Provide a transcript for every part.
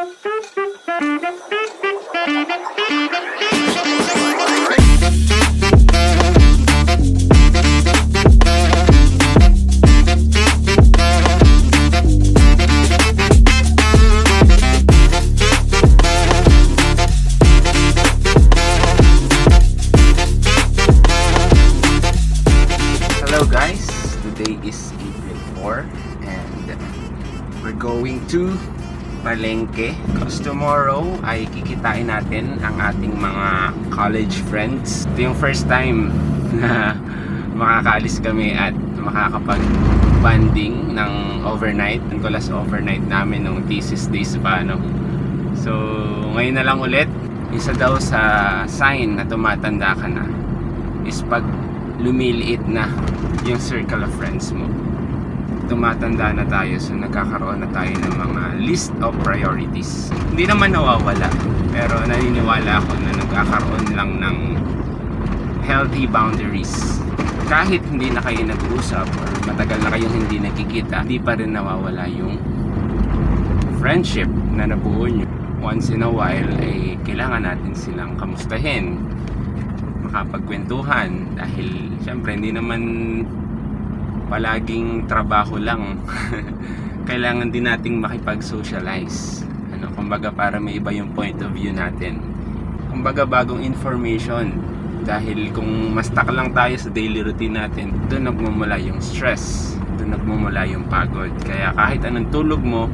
Hello guys, today is April 4 and we're going to Palengke because tomorrow ay kikitain natin ang ating mga college friends. Ito yung first time na makakaalis kami at makakapag-banding ng overnight. Ang last overnight namin nung thesis days pa, no? So ngayon na lang ulit. Isa daw sa sign na tumatanda ka na is pag lumiliit na yung circle of friends mo. Tumatanda na tayo, so nagkakaroon na tayo ng mga list of priorities. Hindi naman nawawala, pero naniniwala ako na nagkakaroon lang ng healthy boundaries. Kahit hindi na kayo nag-uusap or matagal na kayong hindi nagkikita, hindi pa rin nawawala yung friendship na nabuo nyo. Once in a while ay kailangan natin silang kamustahin, makapagkwentuhan, dahil syempre hindi naman palaging trabaho lang. Kailangan din nating makipag-socialize, kumbaga para may iba yung point of view natin, kumbaga bagong information. Dahil kung ma-stuck lang tayo sa daily routine natin, doon nagmumula yung stress, doon nagmumula yung pagod. Kaya kahit anong tulog mo,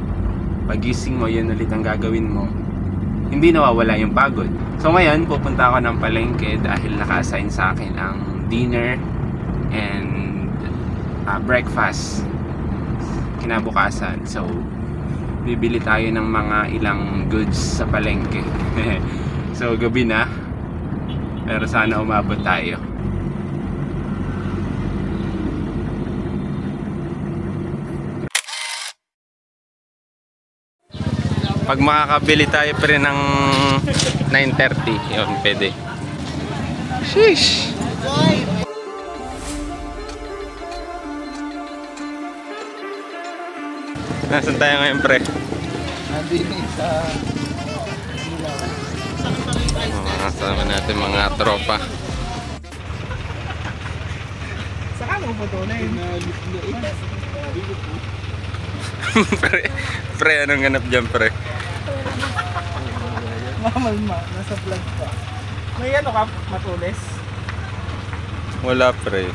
pagising mo, yun ulit ang gagawin mo, hindi nawawala yung pagod. So ngayon, pupunta ako ng Palengke dahil naka-assign sa akin ang dinner and breakfast kinabukasan. So bibili tayo ng mga ilang goods sa Palengke. So gabi na, pero sana umabot tayo. Pag makakabili tayo pa rin ng 9:30, yun, pwede. Sheesh! Nasaan tayo ngayon, pre? Nandito sa Kasama natin mga tropa. saka mo po ito na yun. Pre, anong ganap dyan, pre? Mamalma, nasa vlog pa. May ano ka, matulis? Wala, pre.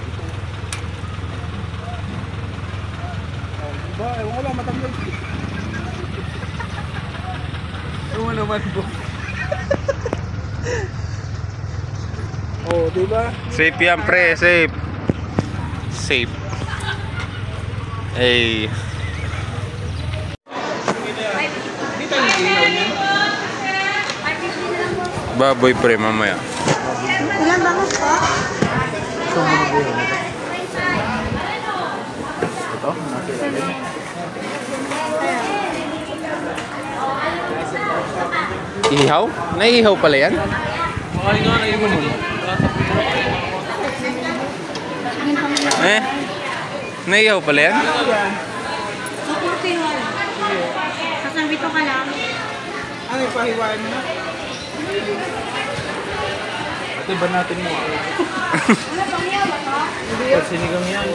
Diba? Ewan ko lang, matamlog. Ewan naman po. Oh, diba? Safe yan, pre. Safe. Safe. Hey. Dito yung ilaw niya. Baboy, pre, mamaya. Ilan bangus po? Ito mo na yun. Ito? Ihaw? Naiihaw pala yan? Makain nga na yun mo. Naiihaw pala yan? Kukurti mo. Sasambito ka lang. Ano yung pahiwain mo na? Ito ba natin mo? Ano pang yawa to? Hindi, sinigang yan.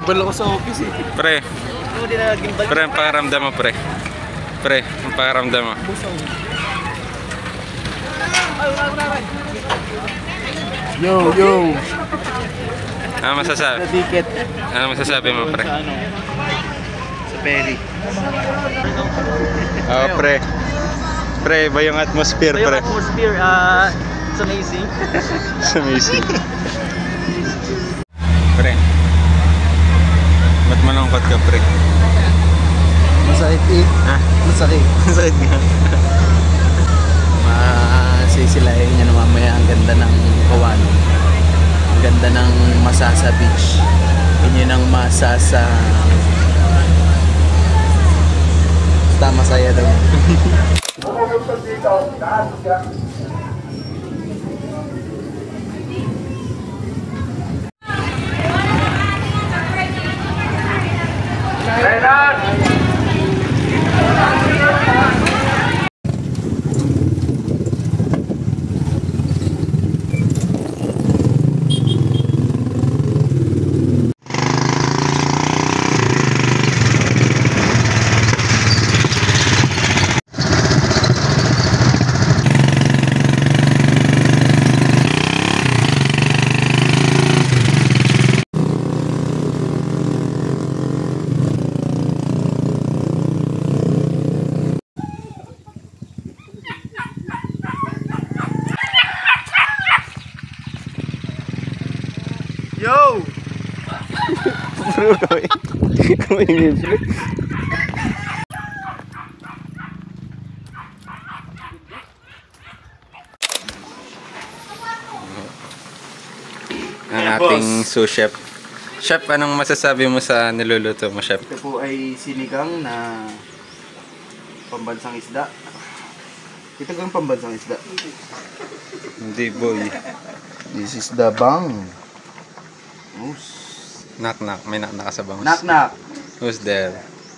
Bala ko sa office eh. Pre, Hindi na gimbal. pre, ang pakaramdam mo, pre. Pre, ang pakaramdam mo. Busaw. Ay, wala. Yo, yo. Ano masasabi? Sa ticket. Ano masasabi mo, pre? Sa ano? Sa ferry. Oh, pre. Pre, ba yung atmosphere, Yung pre? atmosphere, it's amazing. It's amazing. Pre. Ba't malungkot ka, pre? Masakit eh. Ha? Masakit. Masakit nga. Masisilahin niya na mamaya ang ganda ng Kawano. Ang ganda ng Masasa Beach. Yun ang Masasa. Basta masaya daw. Renan! Kumain siya. Ang ating sous chef. Chef, anong masasabi mo sa niluluto mo, Chef? Ito po ay sinigang na pambansang isda. Ito kang pambansang isda. Hindi, boy. This is the bang. Bangus. Knock knock. May knock knock sa bangus. Knock knock. Who's there?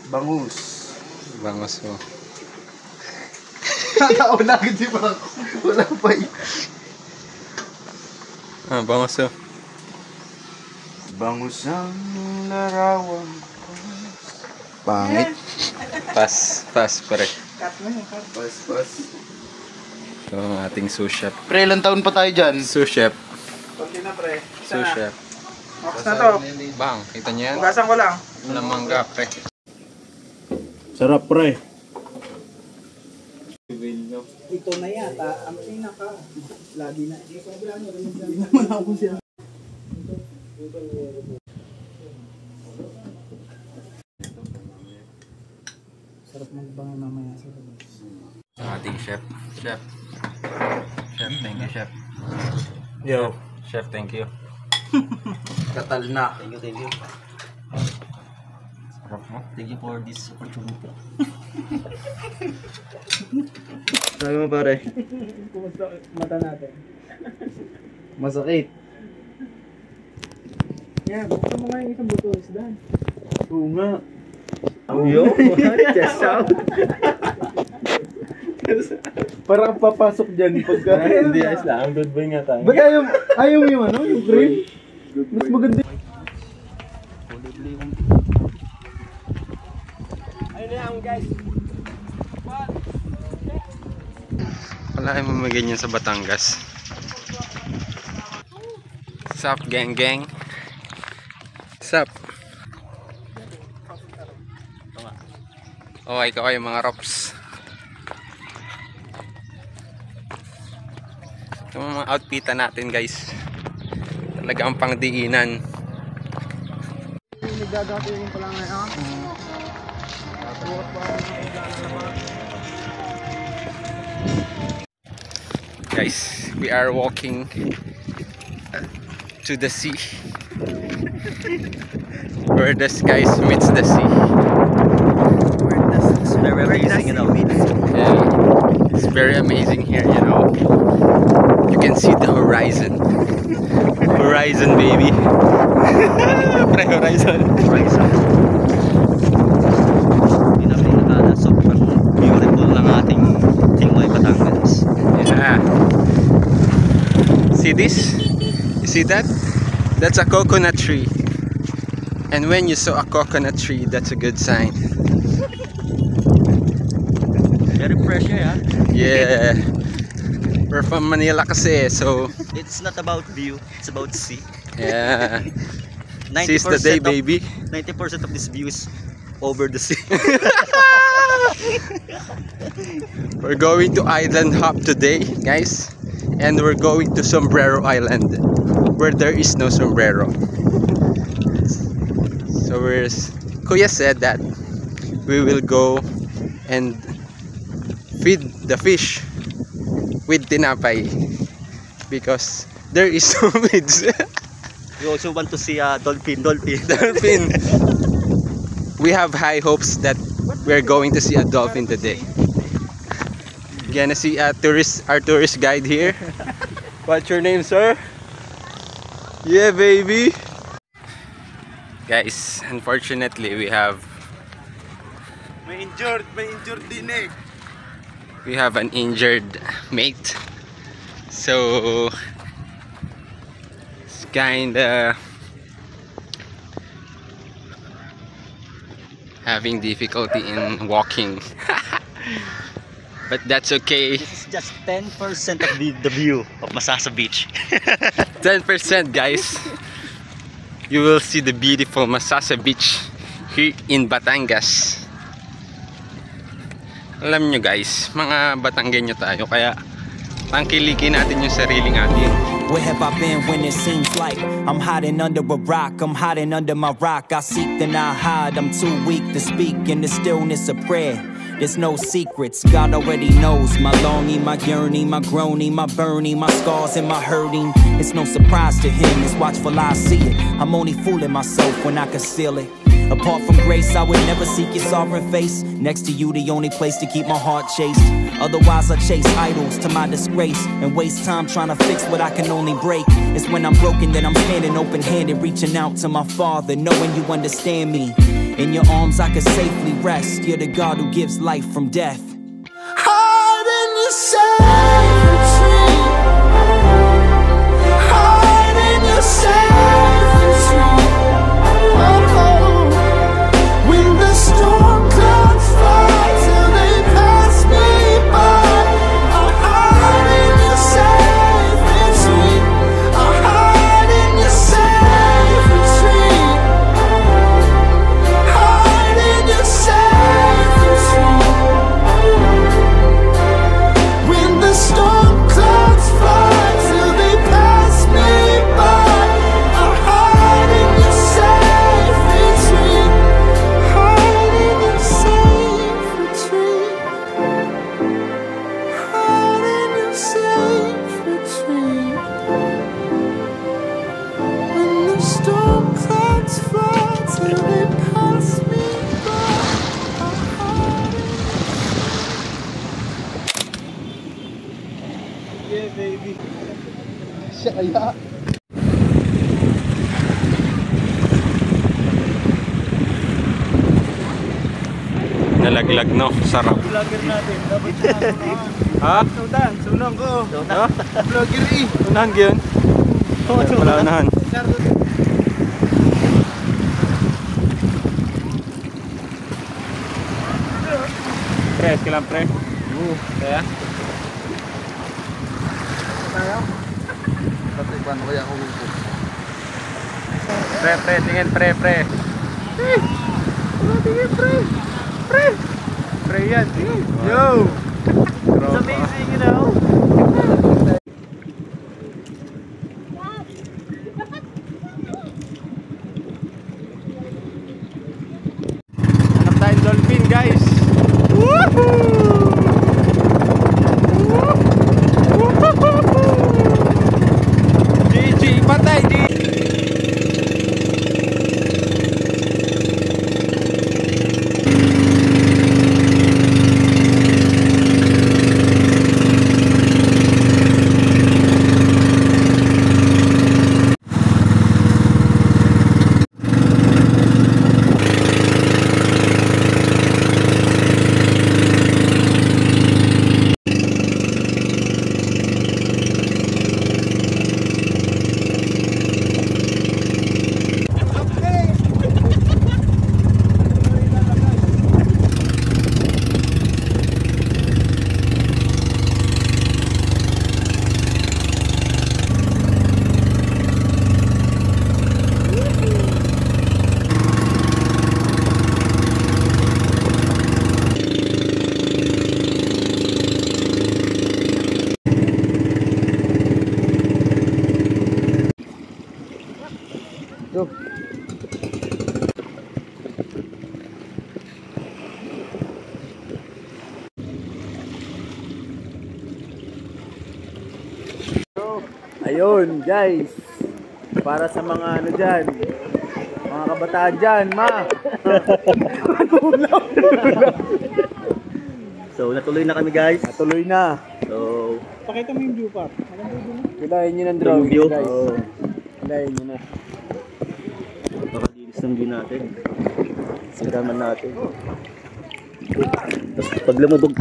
Bangus. Bangus mo. Nakauna agad si Bang. Wala pa yun. Bangus mo. Bangus ang larawan. Pangit. Pass pare. Pas. So, ang ating sous chef. Pre, ilang taon pa tayo dyan? Sous chef. Konti na pre. Sous chef. Ox na to. Bang, kita niyo yan? Hugasan ko lang. Walang mangga, pre. Sarap, pre. Ito na yata. Ang pinaka. Lagi na. Hindi naman ako siya. Sarap magbangan mamaya sa labas. Ating chef. Chef, thank you, chef. Yo. Chef, thank you. Katal na. Thank you. Sarap mo. Thank you for this opportunity. Sabi mo, pare. Kumusta mata natin? Masakit. Yan, buksan mo nga yung isang buto isda. Oo nga. Yo, chest out. Parang papasok dyan pagka... Hindi, ayos lang. Ang good boy nga tayo. Ba't ayaw mo yung ano? Yung cream? Mas maganda. Wala ay mamagyan yan sa Batangas. Sup, gang gang? Sup? Oh, ikaw kayo mga rops. Ito mga outfitan natin, guys. Talagang pangdiinan. Nagagatuhin ko lang ngayon. Guys, we are walking to the sea. Where the skies meets the sea. It's very amazing, you know. Yeah, it's very amazing here, you know. You can see the horizon. Horizon, baby. Horizon. Pinapinakala, sobrang beautiful ng ating Tingloy, Batangas. Yeah. See this? You see that? That's a coconut tree. And when you saw a coconut tree, that's a good sign. Very fresh here, huh? Yeah. We're from Manila kasi, so It's not about view, it's about sea. yeah. Seize the day, baby. 90% of this view is over the sea. We're going to Island Hop today, guys. And we're going to Sombrero Island, where there is no sombrero. So Kuya said that we will go and feed the fish with tinapay because there is no weeds. We also want to see a dolphin. Dolphin. We have high hopes that we're going to see a dolphin today. Gonna see our tourist guide here. What's your name, sir? Yeah, baby. Guys, unfortunately we have din eh. we have an injured mate, so it's kinda having difficulty in walking. But that's okay. This is just 10% of the view of Masasa Beach. 10%, guys. You will see the beautiful Masasa Beach here in Batangas. Alam nyo guys, mga Batanggenyo tayo, kaya tangkilikin natin yung sarili natin. Where have I been when it seems like I'm hiding under a rock? I'm hiding under my rock. I seek, then I hide. I'm too weak to speak in the stillness of prayer. There's no secrets, God already knows my longing, my yearning, my groaning, my burning, my scars and my hurting. It's no surprise to him, as watchful I see it. I'm only fooling myself when I conceal it. Apart from grace, I would never seek your sovereign face. Next to you, the only place to keep my heart chaste. Otherwise, I chase idols to my disgrace and waste time trying to fix what I can only break. It's when I'm broken that I'm standing open-handed, reaching out to my Father, knowing you understand me. In your arms, I can safely rest. You're the God who gives life from death. Hide in your safe retreat. Hide in your safe retreat. When the storm clouds fly till they pass me by, I'll hide in your safe retreat. I'll hide in your safe retreat. Hide in your safe retreat. When the storm clouds fly till they pass me by, I'll hide in your safe retreat. Hide in your safe retreat. Hide in your safe retreat. When the storm clouds fly till they pass me by, I'll hide in. Yeah, baby. Siya kaya. Nalaglag, no? Sarap. Vlogger natin. Dapat siya sunahan. Ha? Sunang ko. Vlogger eh. Unahan yun? Wala unahan. Pre, kailan pre? Kaya? Patay, paano kaya ako upo? Pre, tingin pre. Tingin, pre. Pre yan. Yo! It's amazing, you know? Hanap tayong dolphin, guys. GG, patay, GG. Ayun guys, para sa mga ano dyan, mga kabataan dyan, ma! So, natuloy na kami guys. Natuloy na. So, Pakita mo yung view pa. Maganda yung view. Kilahin nyo ng yung drone view. guys. Oh, Kilahin nyo na. napakalinis ng view natin. Sagaman natin. Tapos pag lumubog,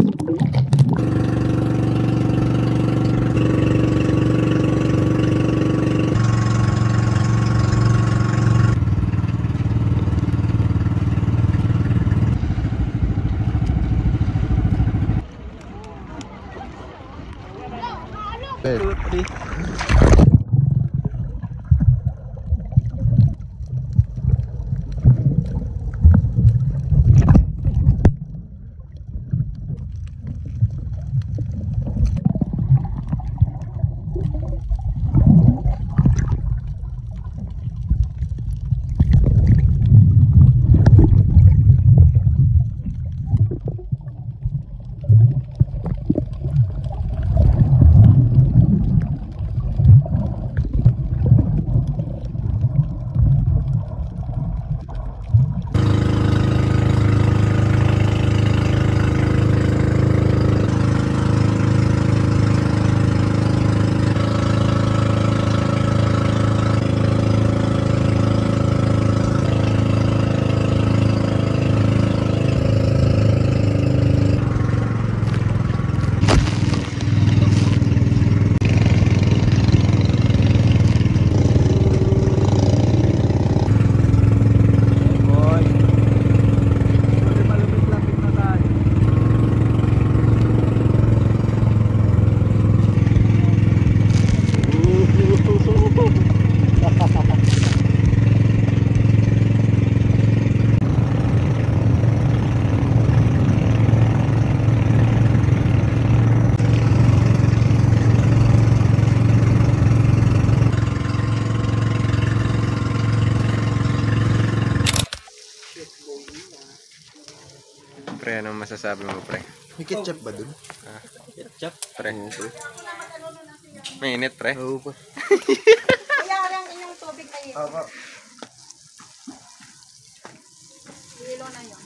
masasabi mo, pre? May ketchup ba dun? Ketchup. Pre. Mainit, pre. Oo pa. Kaya lang inyong tubig kayo. Opo. Ilo na yun.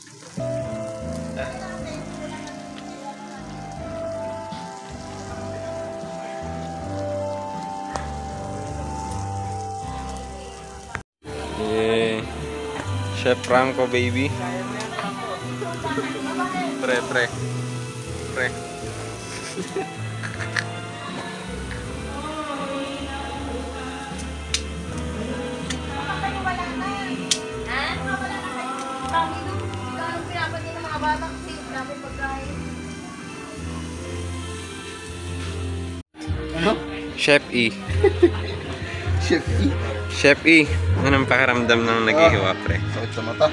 Yeah. Chef Franco, baby. Pre. Ha? Kami doon. Kami pinapati ng mga bata kasi grabe pagkain. Chef E. Chef E. Chef E. Anong pakiramdam ng naghihiwa, pre? Sakit sa mata.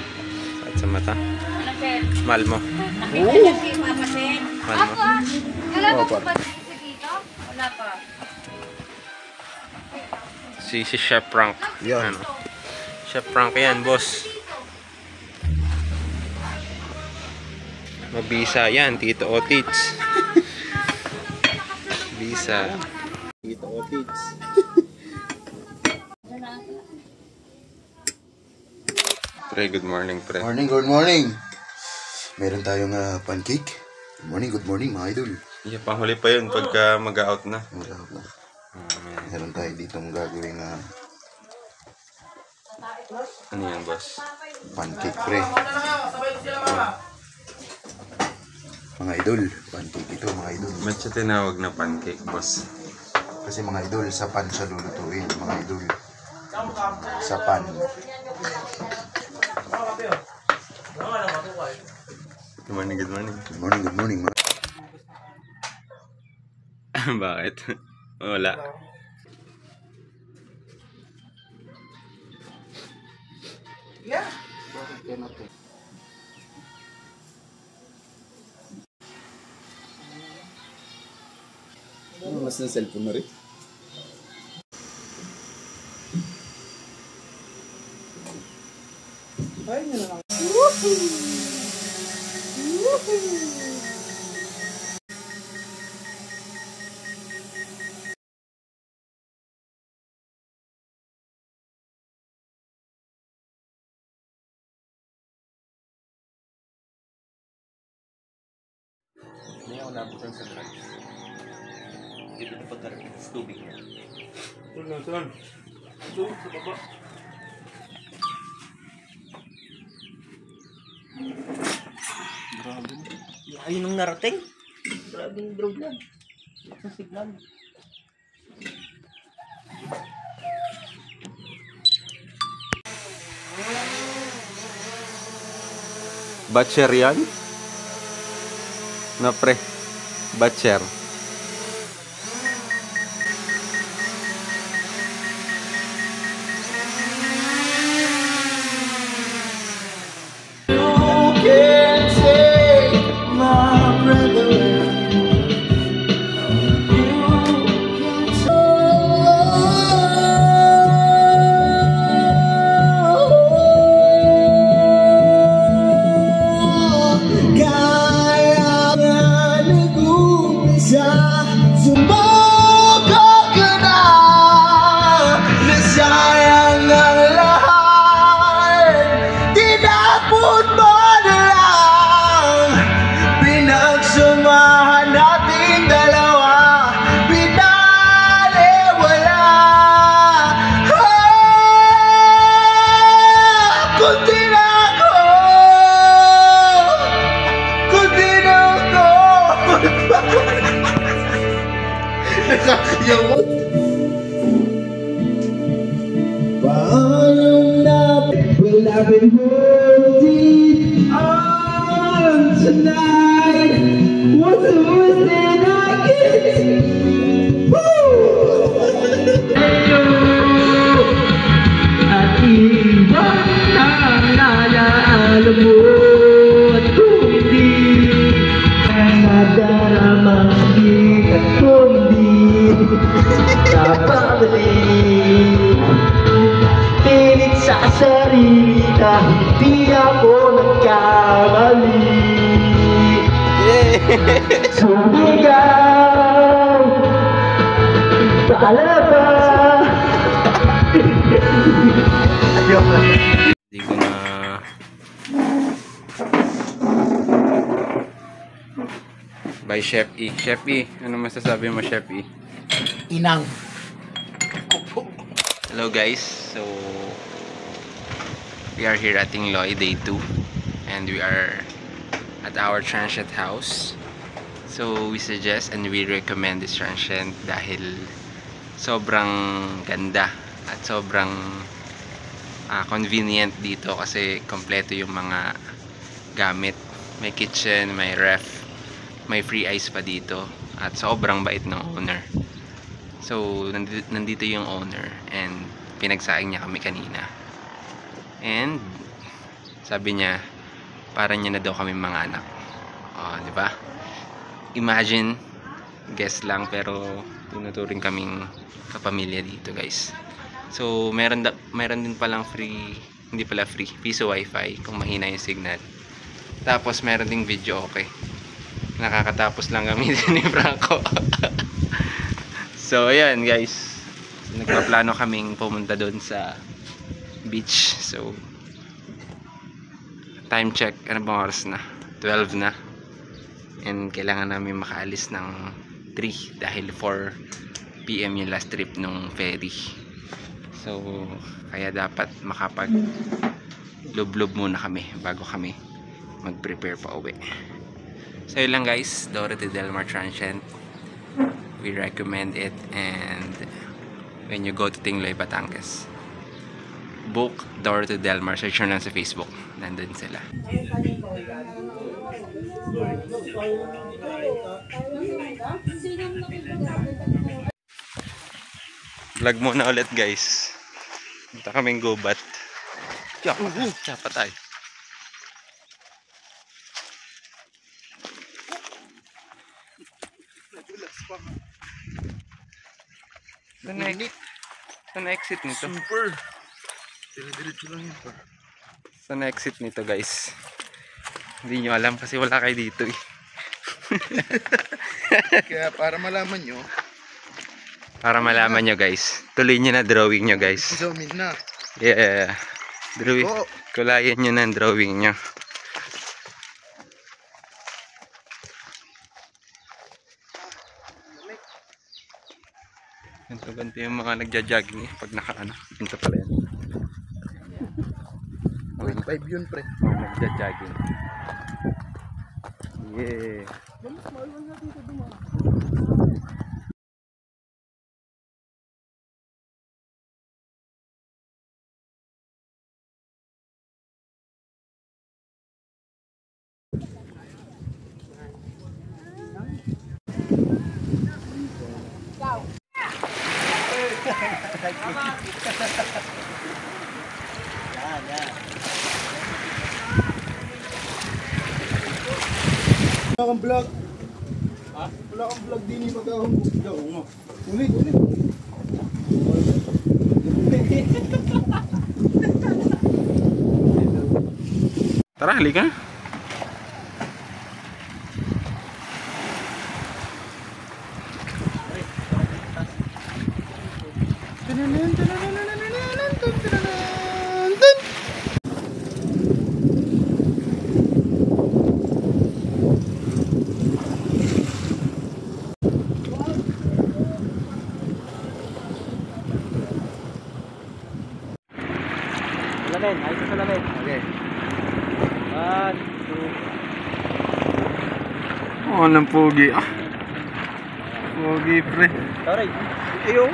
Sakit sa mata. Ano, sir? Mahal mo. Nakita niyo si Papa, sir? Mahal mo. Wala Oo, pa par. ba dito? Wala pa. Si Chef Frank. Yan. Ano? Chef Frank yan, boss. Mabisa yan, Tito Otits. Bisa. Tito Otits. Pre, good morning, pre. Good morning. Meron tayong pancake. Good morning mga idol. Yeah, panghuli pa yun pagka mag-out na. Meron tayo ditong gagawin na Ano yan, boss? pancake pre. Mga idol, pancake ito mga idol. Ba't siya tinawag na pancake, boss? Kasi mga idol, sa pan siya lulutuin mga idol. Sa pan. Good morning, good morning. Good morning mga Bakit? Wala. Mas na cellphone mo rin. Hindi ako nabutan sa drugs. Dito na pagkarating sa tubig niya. Tulan. Doon, sa baba. Grabe na. Ayun ang narating. Grabe yung drone yan. Sa signal. Batcher yan? Na pre. Batcher. Well, I've been holding on tonight. What's the worst that I get? Woo! At iwan ang nalaala mo at kung di nadaramang di at kung di napabalik. Pilit sa sarili na hindi ako nagkamali. Sumigaw Paalala Hindi ko na... By Chef E. Chef E, ano masasabi mo, Chef E? Inang. Hello guys, so we are here at Tingloy, day 2, and we are at our transient house. So we suggest and we recommend this transient dahil sobrang ganda at sobrang convenient dito kasi kompleto yung mga gamit. May kitchen, may ref, may free ice pa dito at sobrang bait ng owner. So nandito yung owner and pinagsaing niya kami kanina. And sabi niya parang niya na daw kami mga anak. Oh, di ba? Imagine, guess lang pero tinuturing kaming kapamilya dito, guys. So meron din palang free, hindi pala free, piso wifi kung mahina yung signal. Tapos meron ding video okay. Nakakatapos lang gamitin ni Franco. So ayan guys, nagpaplano kaming pumunta doon sa beach. So time check, ano bang oras na? 12 na. And kailangan namin makaalis ng 3 dahil 4 PM yung last trip nung ferry. So kaya dapat makapag lub-lub muna kami bago kami mag-prepare pa uwi. So yun lang guys, Dorothy Del Mar Transient. We recommend it, and when you go to Tingloy, Batangas, book Dorothy Del Mar. Search nyo lang sa Facebook, nandun sila. Vlog muna ulit guys. Punta kaming gubat. Tsapa tayo. Saan exit nito? Super. Dire-diretso lang yun. Saan exit nito guys? Hindi nyo alam kasi wala kayo dito eh. Kaya para malaman nyo. Para malaman nyo guys. Tuloy nyo na drawing nyo guys. Zoom in na. Yeah. Drawing. Oh. Kulayan nyo na ang drawing nyo. Ganto yung mga nagja-jogging eh. Pag naka-ano. Ganto pala yan. 0.5 yun pre. Mga nagja-jogging. Yeah. Wala kang vlog. Ha? Wala kang vlog din yung mag-ahong mo. Ulit. Tara, halika. Salamin, ayos sa salamin. Okay. 1, 2. Oh, ng pogi ah. Pogi pre. Sorry. Ayo.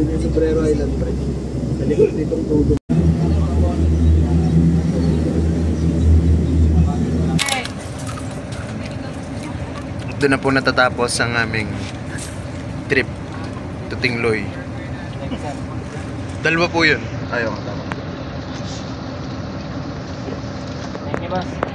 Dito sa Brero Island, pre. Sa likod ditong tulo. Doon na po natatapos ang aming trip to Tingloy. Dalawa po yun. Ayaw. labas.